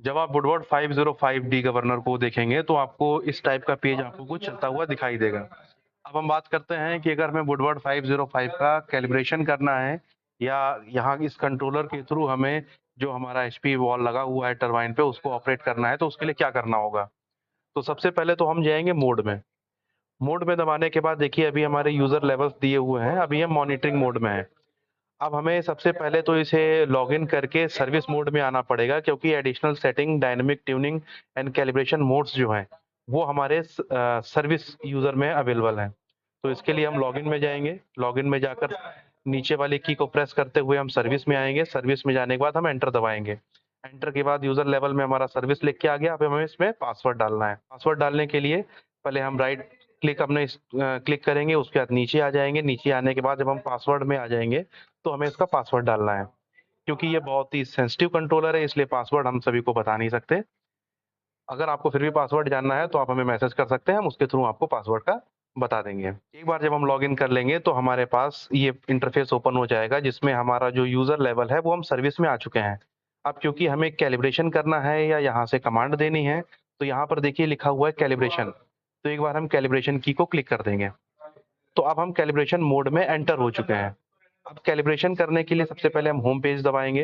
जब आप Woodward 505D governor को देखेंगे तो आपको इस टाइप का पेज आपको कुछ चलता हुआ दिखाई देगा। अब हम बात करते हैं कि अगर हमें वुडवर्ड 505 का कैलिब्रेशन करना है या यहाँ इस कंट्रोलर के थ्रू हमें जो हमारा एचपी वॉल लगा हुआ है टरबाइन पे उसको ऑपरेट करना है तो उसके लिए क्या करना होगा। तो सबसे पहले तो हम जाएंगे मोड में। मोड में दबाने के बाद देखिए अभी हमारे यूजर लेवल्स दिए हुए हैं, अभी हम मॉनिटरिंग मोड में है। अब हमें सबसे पहले तो इसे लॉगिन करके सर्विस मोड में आना पड़ेगा क्योंकि additional setting, dynamic tuning and calibration modes जो हैं वो हमारे सर्विस यूजर में अवेलेबल हैं। तो इसके लिए हम लॉगिन में जाएंगे। लॉगिन में जाकर नीचे वाली की को प्रेस करते हुए हम सर्विस में आएंगे। सर्विस में जाने के बाद हम एंटर दबाएंगे। एंटर के बाद यूजर लेवल में हमारा सर्विस लिख के आ गया। अब हमें इसमें पासवर्ड डालना है। पासवर्ड डालने के लिए पहले हम राइट क्लिक अपने क्लिक करेंगे, उसके बाद नीचे आ जाएंगे। नीचे आने के बाद जब हम पासवर्ड में आ जाएंगे तो हमें इसका पासवर्ड डालना है। क्योंकि ये बहुत ही सेंसिटिव कंट्रोलर है इसलिए पासवर्ड हम सभी को बता नहीं सकते। अगर आपको फिर भी पासवर्ड जानना है तो आप हमें मैसेज कर सकते हैं, हम उसके थ्रू आपको पासवर्ड का बता देंगे। एक बार जब हम लॉगिन कर लेंगे तो हमारे पास ये इंटरफेस ओपन हो जाएगा जिसमें हमारा जो यूजर लेवल है वो हम सर्विस में आ चुके हैं। अब क्योंकि हमें कैलिब्रेशन करना है या यहाँ से कमांड देनी है तो यहाँ पर देखिए लिखा हुआ है कैलिब्रेशन। तो एक बार हम कैलिब्रेशन की को क्लिक कर देंगे। तो अब हम कैलिब्रेशन मोड में एंटर हो चुके हैं। अब कैलिब्रेशन करने के लिए सबसे पहले हम होम पेज दबाएंगे।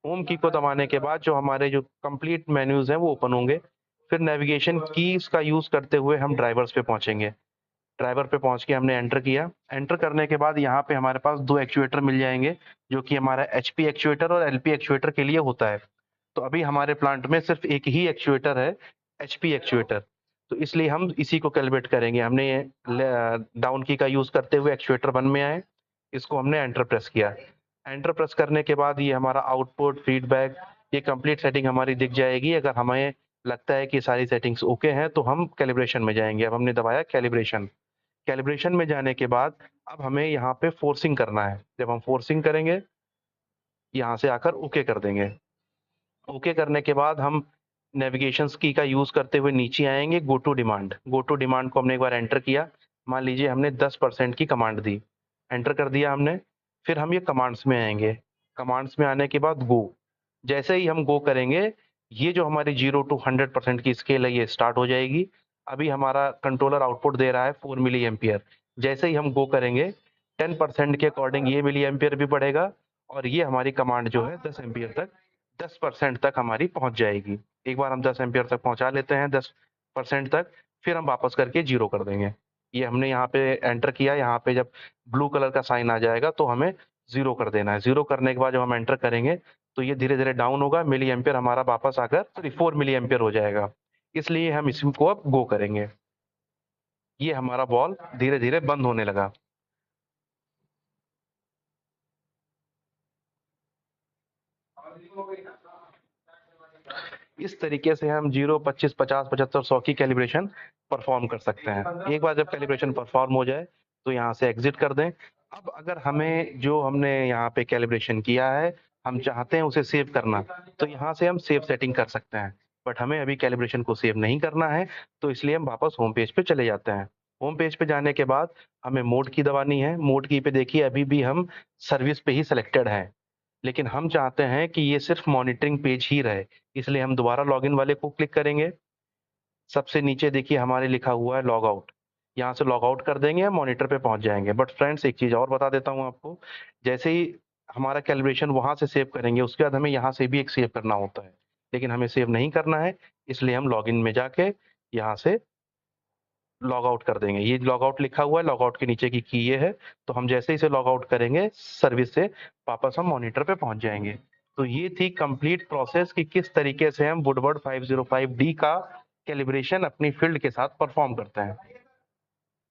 होम की को दबाने के बाद जो हमारे जो कंप्लीट मेन्यूज हैं वो ओपन होंगे। फिर नेविगेशन कीज का यूज करते हुए हम ड्राइवर्स पे पहुंचेंगे। ड्राइवर पे पहुंच के हमने एंटर किया। एंटर करने के बाद यहाँ पे हमारे पास दो एक्चुएटर मिल जाएंगे जो कि हमारा एचपी एक्चुएटर और एलपी एक्चुएटर के लिए होता है। तो अभी हमारे प्लांट में सिर्फ एक ही एक्चुएटर है, एचपी एक्चुएटर। तो इसलिए हम इसी को कैलिब्रेट करेंगे। हमने डाउन की का यूज करते हुए एक्चुएटर 1 में आए। इसको हमने एंटर प्रेस किया। एंटर प्रेस करने के बाद ये हमारा आउटपुट फीडबैक, ये कंप्लीट सेटिंग हमारी दिख जाएगी। अगर हमें लगता है कि सारी सेटिंग्स ओके हैं तो हम कैलिब्रेशन में जाएंगे। अब हमने दबाया कैलिब्रेशन। कैलिब्रेशन में जाने के बाद अब हमें यहाँ पे फोर्सिंग करना है। जब हम फोर्सिंग करेंगे यहाँ से आकर ओके कर देंगे। ओके करने के बाद हम नेविगेशन की का यूज करते हुए नीचे आएंगे। Go to demand, go to demand को हमने एक बार एंटर किया। मान लीजिए हमने 10% की कमांड दी, एंटर कर दिया हमने। फिर हम ये कमांड्स में आएंगे। कमांड्स में आने के बाद गो। जैसे ही हम गो करेंगे ये जो हमारी 0 to 100% की स्केल है ये स्टार्ट हो जाएगी। अभी हमारा कंट्रोलर आउटपुट दे रहा है 4 मिली एम्पियर। जैसे ही हम गो करेंगे 10% के अकॉर्डिंग ये मिली एम्पियर भी बढ़ेगा और ये हमारी कमांड जो है 10 एम्पियर तक 10% तक हमारी पहुंच जाएगी। एक बार हम 10 एम्पियर तक पहुंचा लेते हैं 10% तक, फिर हम वापस करके 0 कर देंगे। ये हमने यहाँ पे एंटर किया। यहाँ पे जब ब्लू कलर का साइन आ जाएगा तो हमें 0 कर देना है। 0 करने के बाद जब हम एंटर करेंगे तो ये धीरे धीरे डाउन होगा। मिली एम्पियर हमारा वापस आकर 4 मिली एम्पियर हो जाएगा। इसलिए हम इसको अब गो करेंगे। ये हमारा बॉल धीरे धीरे बंद होने लगा। इस तरीके से हम 0, 25, 50, 75, 100 की कैलिब्रेशन परफॉर्म कर सकते हैं। एक बार जब कैलिब्रेशन परफॉर्म हो जाए तो यहाँ से एग्जिट कर दें। अब अगर हमें जो हमने यहाँ पे कैलिब्रेशन किया है हम चाहते हैं उसे सेव करना, तो यहाँ से हम सेव सेटिंग कर सकते हैं। बट हमें अभी कैलिब्रेशन को सेव नहीं करना है तो इसलिए हम वापस होम पेज पे चले जाते हैं। होम पेज पे जाने के बाद हमें मोड की दबानी है। मोड की पे देखिए अभी भी हम सर्विस पे ही सिलेक्टेड है, लेकिन हम चाहते हैं कि ये सिर्फ मॉनिटरिंग पेज ही रहे। इसलिए हम दोबारा लॉगिन वाले को क्लिक करेंगे। सबसे नीचे देखिए हमारे लिखा हुआ है लॉग आउट। यहाँ से लॉग आउट कर देंगे, हम मॉनिटर पे पहुंच जाएंगे। बट फ्रेंड्स एक चीज और बता देता हूँ आपको, जैसे ही हमारा कैलिब्रेशन वहां से सेव करेंगे उसके बाद हमें यहाँ से भी एक सेव करना होता है, लेकिन हमें सेव नहीं करना है। इसलिए हम लॉगिन में जाके यहाँ से लॉग आउट कर देंगे। ये लॉग आउट लिखा हुआ है, लॉग आउट के नीचे की ये है। तो हम जैसे ही इसे लॉग आउट करेंगे सर्विस से वापस हम मॉनिटर पे पहुंच जाएंगे। तो ये थी कंप्लीट प्रोसेस कि किस तरीके से हम वुडवर्ड 505D का कैलिब्रेशन अपनी फील्ड के साथ परफॉर्म करते हैं।